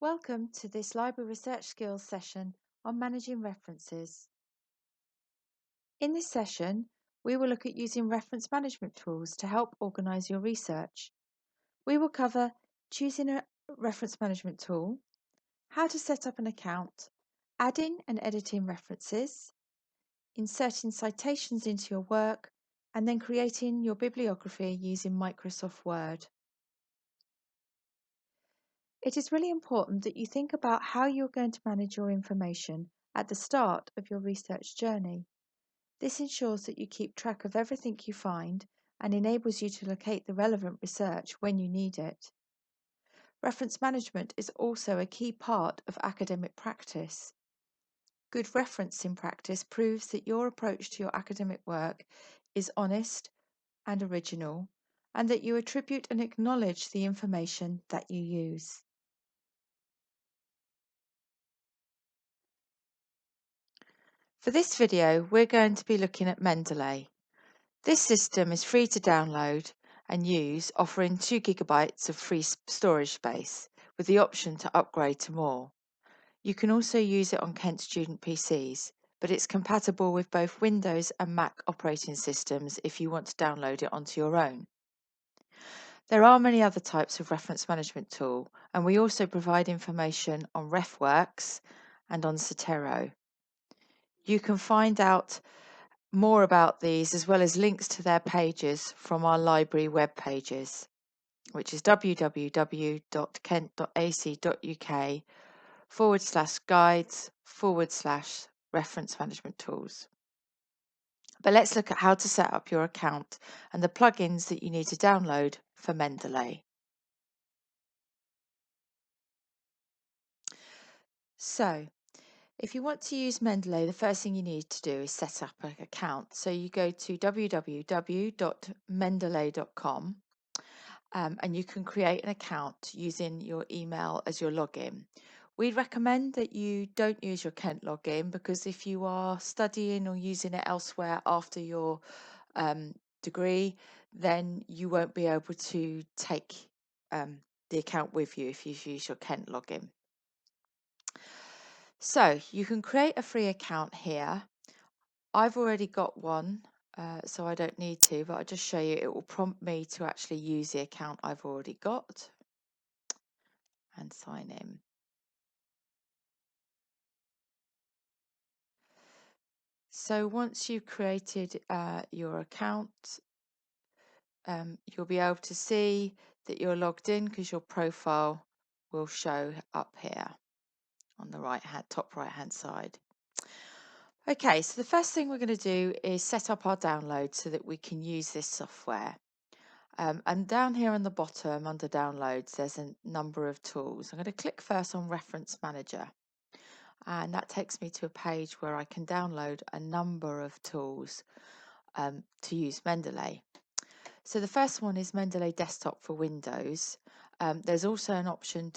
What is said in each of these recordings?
Welcome to this Library Research Skills session on managing references. In this session, we will look at using reference management tools to help organise your research. We will cover choosing a reference management tool, how to set up an account, adding and editing references, inserting citations into your work, and then creating your bibliography using Microsoft Word. It is really important that you think about how you're going to manage your information at the start of your research journey. This ensures that you keep track of everything you find and enables you to locate the relevant research when you need it. Reference management is also a key part of academic practice. Good referencing practice proves that your approach to your academic work is honest and original, and that you attribute and acknowledge the information that you use. For this video, we're going to be looking at Mendeley. This system is free to download and use, offering 2 GB of free storage space, with the option to upgrade to more. You can also use it on Kent student PCs, but it's compatible with both Windows and Mac operating systems if you want to download it onto your own. There are many other types of reference management tool, and we also provide information on RefWorks and on Zotero. You can find out more about these as well as links to their pages from our library web pages, which is www.kent.ac.uk/guides/reference management tools. But let's look at how to set up your account and the plugins that you need to download for Mendeley. So, if you want to use Mendeley, the first thing you need to do is set up an account. So you go to www.mendeley.com and you can create an account using your email as your login. We'd recommend that you don't use your Kent login because if you are studying or using it elsewhere after your degree, then you won't be able to take the account with you if you use your Kent login. So you can create a free account here. I've already got one, so I don't need to, but I'll just show you. It will prompt me to actually use the account I've already got and sign in. So once you've created your account, you'll be able to see that you're logged in because your profile will show up here on the top right hand side. Okay, so the first thing we're going to do is set up our download so that we can use this software. And down here on the bottom under downloads, there's a number of tools. I'm going to click first on Reference Manager, and that takes me to a page where I can download a number of tools to use Mendeley. So the first one is Mendeley Desktop for Windows. There's also an option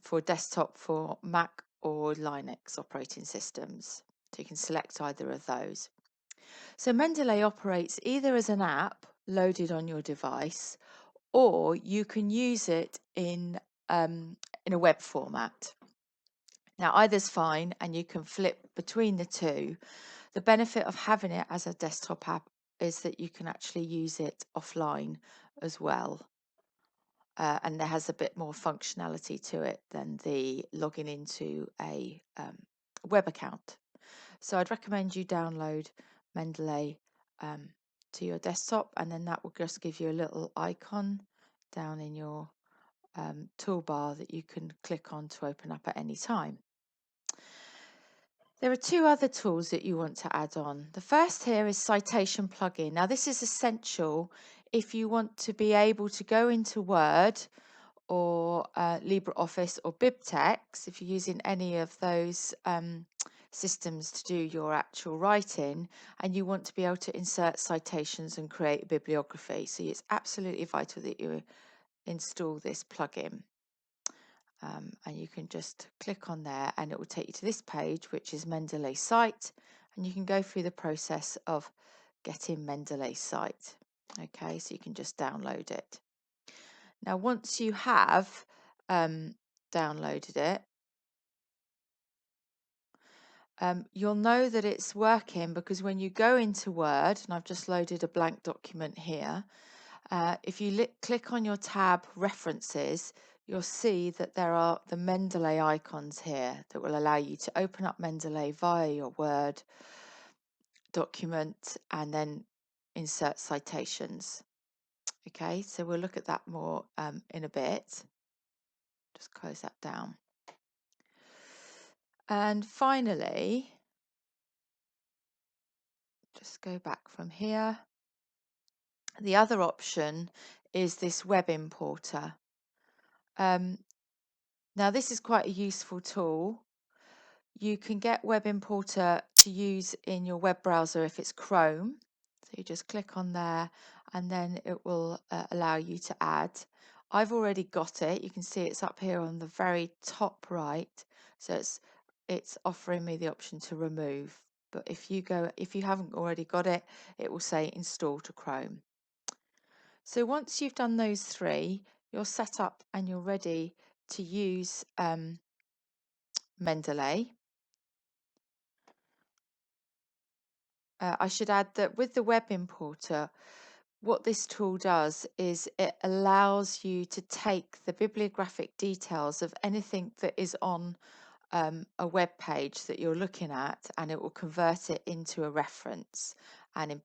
for desktop for Mac or Linux operating systems. So you can select either of those. So Mendeley operates either as an app loaded on your device, or you can use it in a web format. Now either's fine, and you can flip between the two. The benefit of having it as a desktop app is that you can actually use it offline as well. And there has a bit more functionality to it than the logging into a web account. So I'd recommend you download Mendeley to your desktop, and then that will just give you a little icon down in your toolbar that you can click on to open up at any time. There are 2 other tools that you want to add on. The first here is Citation Plugin. Now this is essential if you want to be able to go into Word or LibreOffice or BibTeX, if you're using any of those systems to do your actual writing, and you want to be able to insert citations and create a bibliography. So it's absolutely vital that you install this plugin. And you can just click on there and it will take you to this page, which is Mendeley site, and you can go through the process of getting Mendeley site. Okay, so you can just download it. Now once you have downloaded it, you'll know that it's working because when you go into Word, and I've just loaded a blank document here, if you click on your tab References, you'll see that there are the Mendeley icons here that will allow you to open up Mendeley via your Word document and then insert citations. Okay, so we'll look at that more in a bit. Just close that down. And finally, just go back from here. The other option is this web importer. Now this is quite a useful tool. You can get web importer to use in your web browser if it's Chrome. So you just click on there and then it will allow you to add. I've already got it. You can see it's up here on the very top right. So it's offering me the option to remove. But if you haven't already got it, it will say install to Chrome. So once you've done those three, you're set up and you're ready to use Mendeley. I should add that with the web importer, what this tool does is it allows you to take the bibliographic details of anything that is on a web page that you're looking at, and it will convert it into a reference, and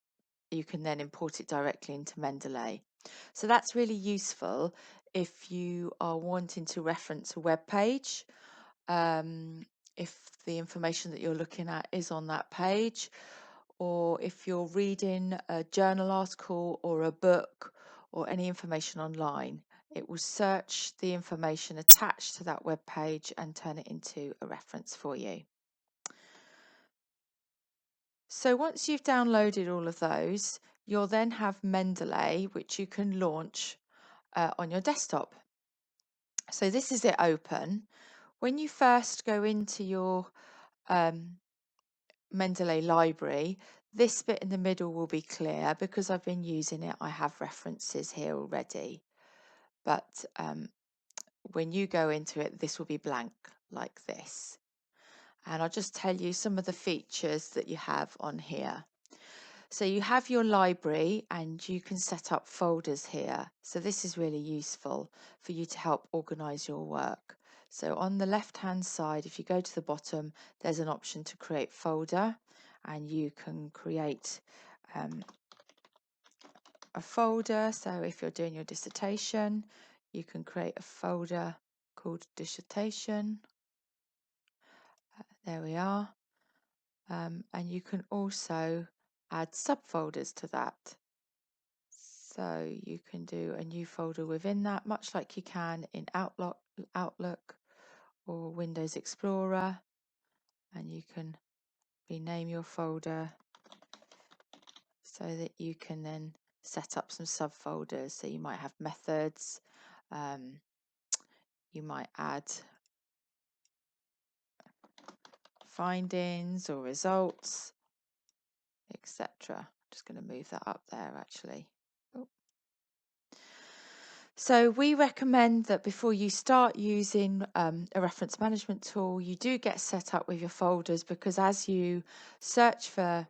you can then import it directly into Mendeley. So that's really useful if you are wanting to reference a web page, if the information that you're looking at is on that page, or if you're reading a journal article or a book or any information online. It will search the information attached to that web page and turn it into a reference for you. So once you've downloaded all of those, you'll then have Mendeley, which you can launch on your desktop. So this is it open. When you first go into your Mendeley library, this bit in the middle will be clear because I've been using it. I have references here already. But when you go into it, this will be blank like this. And I'll just tell you some of the features that you have on here. So you have your library and you can set up folders here. So this is really useful for you to help organize your work. So on the left hand side, if you go to the bottom, there's an option to create folder, and you can create a folder. So if you're doing your dissertation, you can create a folder called dissertation. There we are. And you can also add subfolders to that. So you can do a new folder within that, much like you can in Outlook or Windows Explorer. And you can rename your folder so that you can then set up some subfolders. So you might have methods, you might add findings or results, etc. Just going to move that up there actually. Oh. So we recommend that before you start using a reference management tool, you do get set up with your folders, because as you search for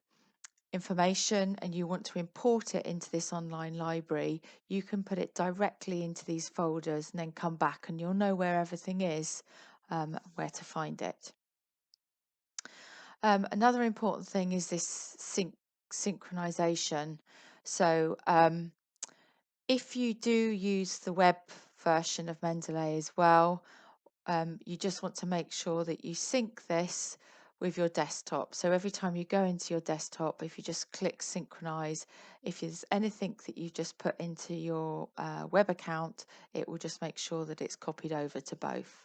information and you want to import it into this online library, you can put it directly into these folders and then come back and you'll know where everything is, where to find it. Another important thing is this synchronization. So if you do use the web version of Mendeley as well, you just want to make sure that you sync this with your desktop. So every time you go into your desktop, if you just click synchronize, if there's anything that you just put into your web account, it will just make sure that it's copied over to both.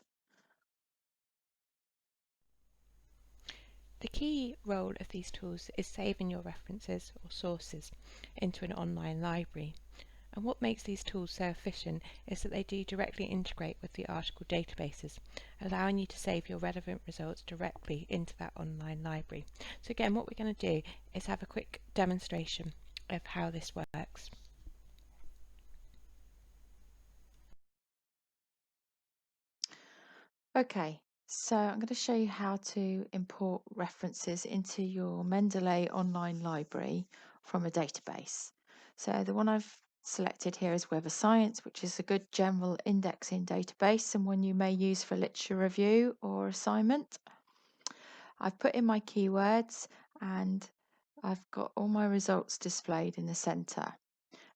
The key role of these tools is saving your references or sources into an online library. And what makes these tools so efficient is that they do directly integrate with the article databases, allowing you to save your relevant results directly into that online library. So again, what we're going to do is have a quick demonstration of how this works. Okay, so I'm going to show you how to import references into your Mendeley online library from a database. So the one I've selected here is Web of Science, which is a good general indexing database and one you may use for literature review or assignment. I've put in my keywords and I've got all my results displayed in the center.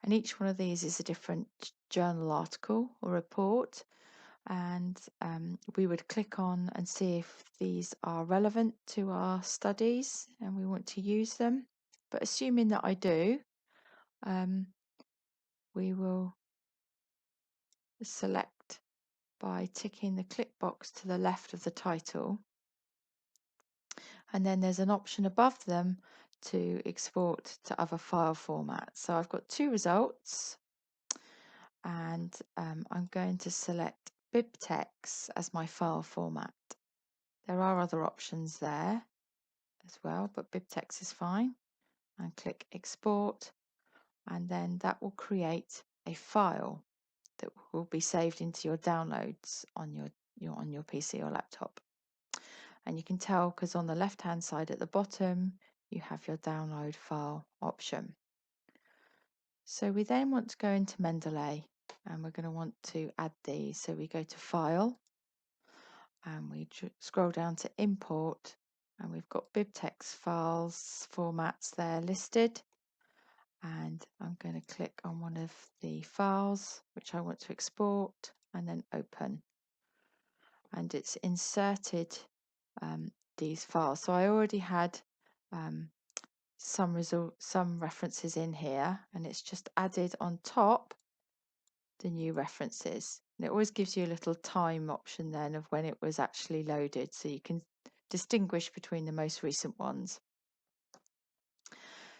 And each one of these is a different journal article or report. And we would click on and see if these are relevant to our studies and we want to use them. But assuming that I do, um, we will select by ticking the click box to the left of the title. And then there's an option above them to export to other file formats. So I've got two results and I'm going to select BibTeX as my file format. There are other options there as well, but BibTeX is fine. And click export, and then that will create a file that will be saved into your downloads on your PC or laptop. And you can tell because on the left hand side at the bottom you have your download file option. So we then want to go into Mendeley and we're going to want to add these. So we go to File and we scroll down to Import and we've got BibTeX files formats there listed. And I'm going to click on one of the files which I want to export and then open. And it's inserted these files. So I already had some references in here and it's just added on top the new references. And it always gives you a little time option then of when it was actually loaded so you can distinguish between the most recent ones.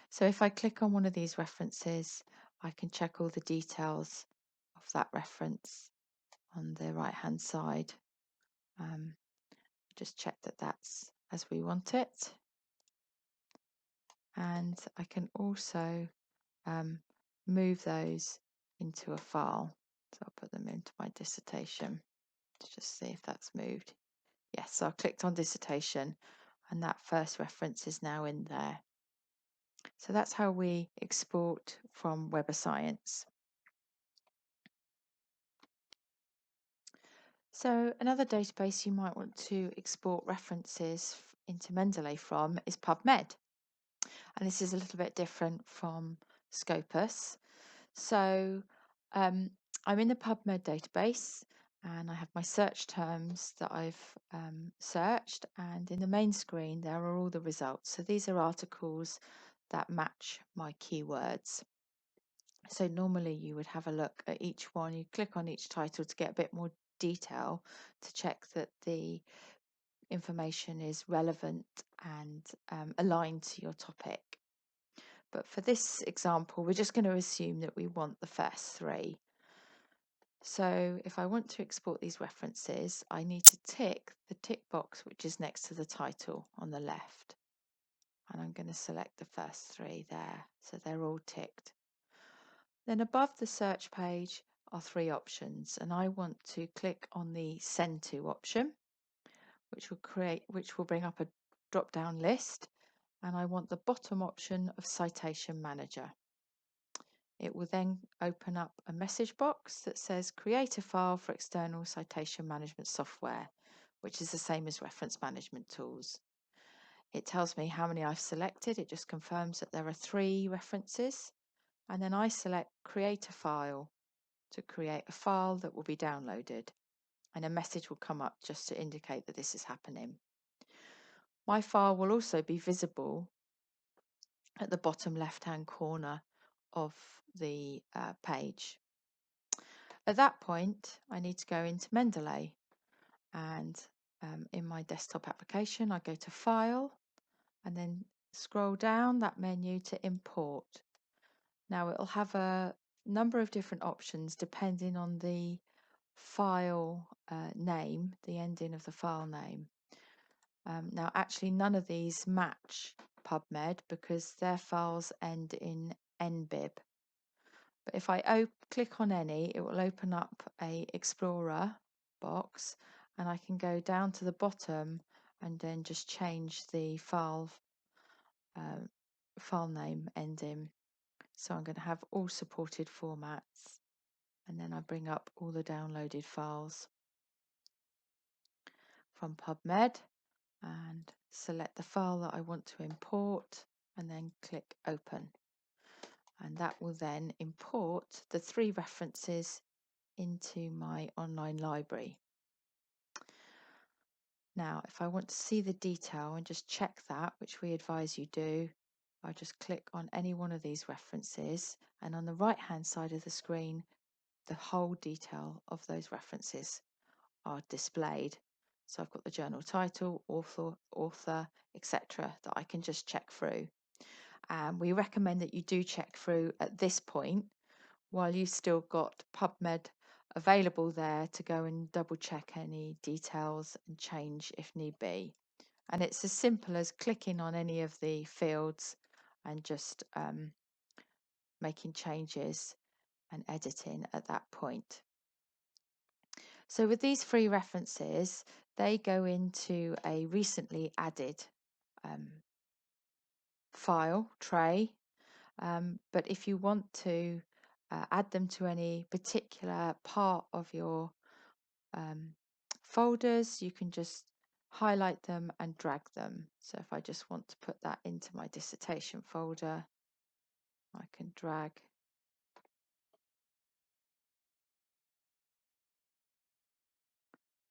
So if I click on one of these references, I can check all the details of that reference on the right hand side. Just check that that's as we want it. And I can also move those into a file. So I'll put them into my dissertation to just see if that's moved. Yes, so I clicked on dissertation and that first reference is now in there. So that's how we export from Web of Science. So another database you might want to export references into Mendeley from is Pubmed. And this is a little bit different from Scopus. So I'm in the Pubmed database and I have my search terms that I've searched, and in the main screen there are all the results. So these are articles that match my keywords. So normally you would have a look at each one, you click on each title to get a bit more detail to check that the information is relevant and aligned to your topic. But for this example, we're just going to assume that we want the first three. So if I want to export these references, I need to tick the tick box which is next to the title on the left. And I'm going to select the first three there, so they're all ticked. Then above the search page are three options, and I want to click on the Send To option, which will bring up a drop-down list, and I want the bottom option of Citation Manager. It will then open up a message box that says create a file for external citation management software, which is the same as reference management tools. It tells me how many I've selected. It just confirms that there are three references. And then I select create a file to create a file that will be downloaded. And a message will come up just to indicate that this is happening. My file will also be visible at the bottom left-hand corner of the page. At that point, I need to go into Mendeley, and in my desktop application, I go to File and then scroll down that menu to Import. Now it'll have a number of different options depending on the file name, the ending of the file name. Now actually none of these match Pubmed because their files end in nbib. But if I click on any, it will open up a Explorer box and I can go down to the bottom and then just change the file name ending. So I'm going to have all supported formats, and then I bring up all the downloaded files from Pubmed and select the file that I want to import and then click open, and that will then import the 3 references into my online library. Now if I want to see the detail and just check that, which we advise you do, I just click on any one of these references, and on the right hand side of the screen the whole detail of those references are displayed. So I've got the journal title, author, etc. that I can just check through. And we recommend that you do check through at this point while you've still got Pubmed available there to go and double check any details and change if need be. And it's as simple as clicking on any of the fields and just making changes and editing at that point. So with these 3 references, they go into a recently added file tray. But if you want to add them to any particular part of your folders, you can just highlight them and drag them. So if I just want to put that into my dissertation folder, I can drag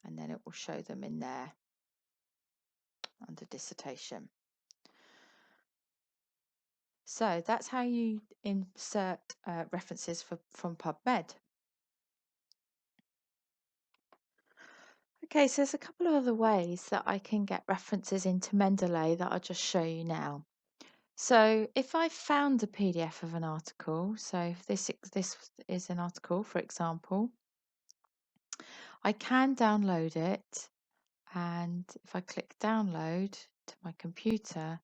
and then it will show them in there under dissertation. So that's how you insert references from Pubmed. Okay, so there's a couple of other ways that I can get references into Mendeley that I'll just show you now. So if I found a PDF of an article, so if this is an article, for example, I can download it, and if I click download to my computer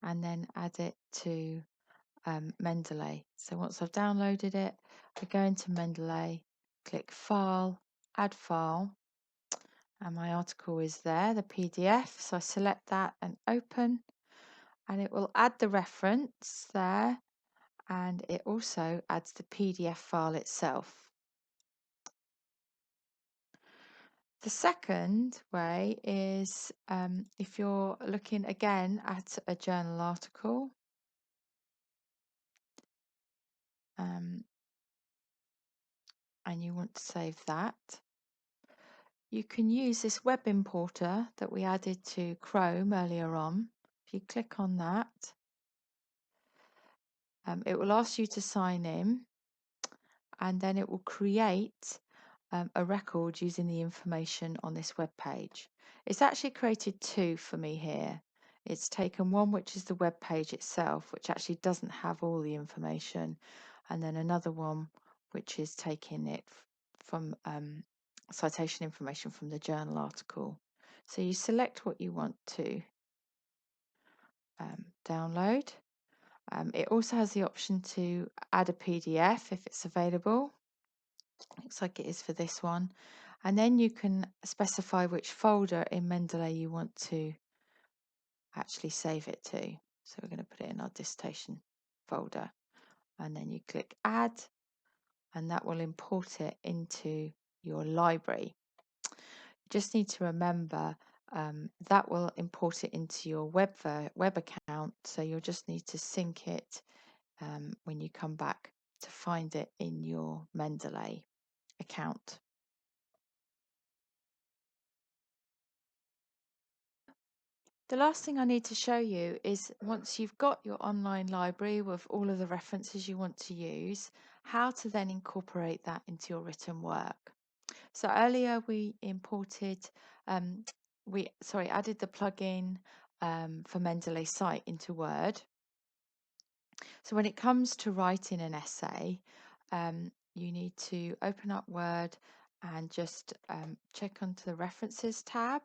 and then add it to Mendeley. So once I've downloaded it, I go into Mendeley, click File, Add File, and my article is there, the PDF. So I select that and open, and it will add the reference there, and it also adds the PDF file itself. The second way is if you're looking again at a journal article, and you want to save that, you can use this web importer that we added to Chrome earlier on. If you click on that, it will ask you to sign in, and then it will create a record using the information on this web page. It's actually created 2 for me here. It's taken one which is the web page itself, which actually doesn't have all the information, and then another one which is taking it from citation information from the journal article. So you select what you want to download. It also has the option to add a PDF if it's available. Looks like it is for this one. And then you can specify which folder in Mendeley you want to actually save it to. So we're going to put it in our dissertation folder. And then you click Add, and that will import it into your library. You just need to remember that will import it into your web account. So you'll just need to sync it when you come back to find it in your Mendeley account. The last thing I need to show you is, once you've got your online library with all of the references you want to use, how to then incorporate that into your written work. So earlier we imported, added the plugin for Mendeley Site into Word. So when it comes to writing an essay, you need to open up Word and just check onto the References tab,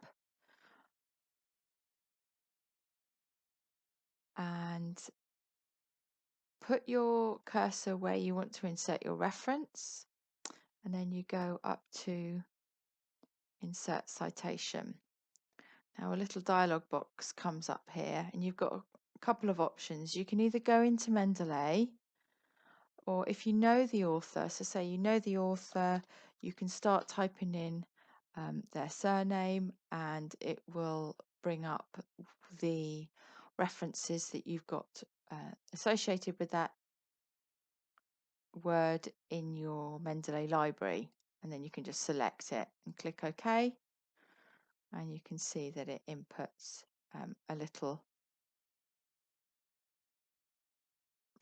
and put your cursor where you want to insert your reference, and then you go up to insert citation. Now a little dialog box comes up here and you've got a couple of options. You can either go into Mendeley, or if you know the author, so say you know the author, you can start typing in their surname and it will bring up the references that you've got associated with that word in your Mendeley library, and then you can just select it and click OK, and you can see that it inputs a little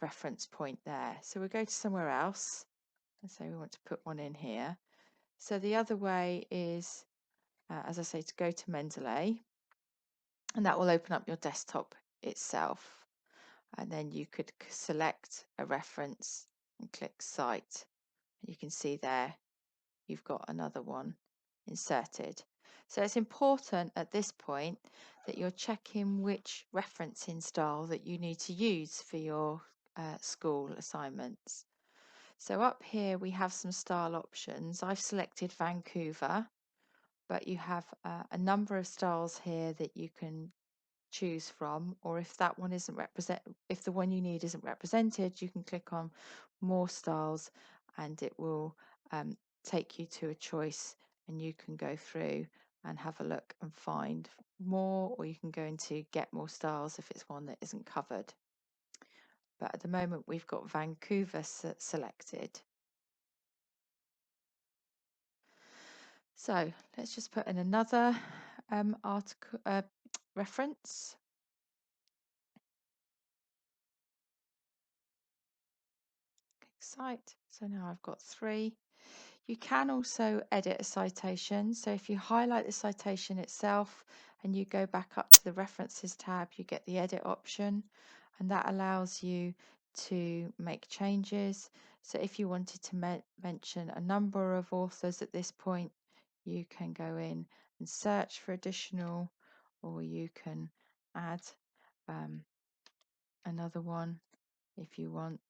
reference point there. So we'll go to somewhere else and say we want to put one in here. So the other way is, as I say, to go to Mendeley, and that will open up your desktop itself. And then you could select a reference and click Cite. You can see there you've got another one inserted. So it's important at this point that you're checking which referencing style that you need to use for your school assignments. So up here we have some style options. I've selected Vancouver, but you have a number of styles here that you can choose from, or if that one isn't if the one you need isn't represented, you can click on more styles and it will take you to a choice, and you can go through and have a look and find more, or you can go into get more styles if it's one that isn't covered. But at the moment we've got Vancouver selected. So let's just put in another article reference. Click Cite. So now I've got 3. You can also edit a citation. So if you highlight the citation itself and you go back up to the References tab, you get the Edit option, and that allows you to make changes. So if you wanted to mention a number of authors at this point, you can go in and search for additional, or you can add another one if you want,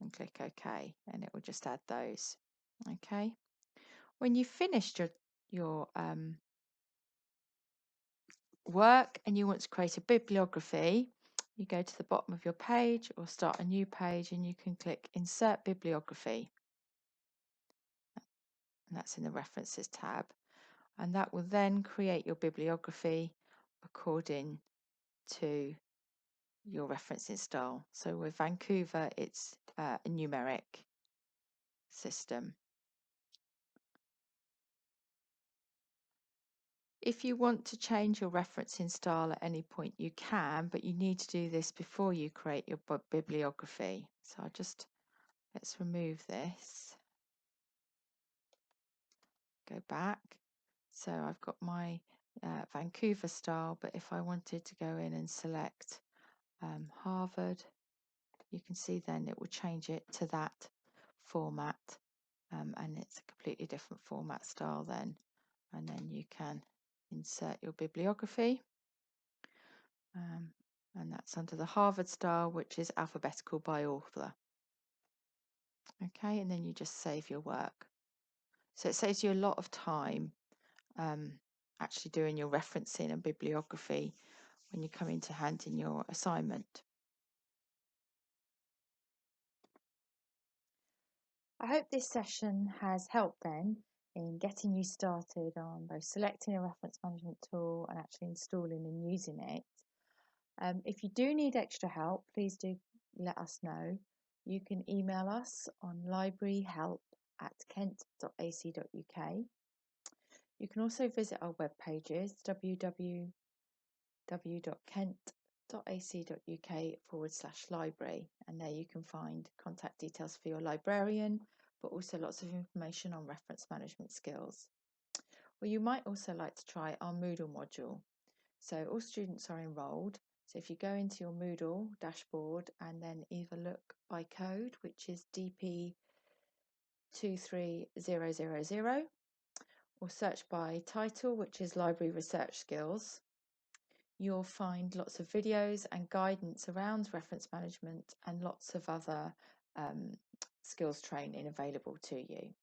and click OK, and it will just add those. Okay. When you've finished your work and you want to create a bibliography, you go to the bottom of your page or start a new page, and you can click Insert Bibliography, and that's in the References tab, and that will then create your bibliography according to your referencing style. So with Vancouver, it's a numeric system. If you want to change your referencing style at any point, you can, but you need to do this before you create your bibliography. So let's remove this, go back. So I've got my Vancouver style, but if I wanted to go in and select Harvard, you can see then it will change it to that format, and it's a completely different format style then. And then you can insert your bibliography. And that's under the Harvard style, which is alphabetical by author. Okay, and then you just save your work. So it saves you a lot of time actually doing your referencing and bibliography when you come into hand in your assignment. I hope this session has helped then in getting you started on both selecting a reference management tool and actually installing and using it. If you do need extra help, please do let us know. You can email us on libraryhelp@kent.ac.uk. You can also visit our web pages, www.kent.ac.uk/library, and there you can find contact details for your librarian, but also lots of information on reference management skills. Or you might also like to try our Moodle module. So all students are enrolled. So if you go into your Moodle dashboard and then either look by code, which is DP23000, or search by title, which is Library Research Skills, you'll find lots of videos and guidance around reference management and lots of other skills training available to you.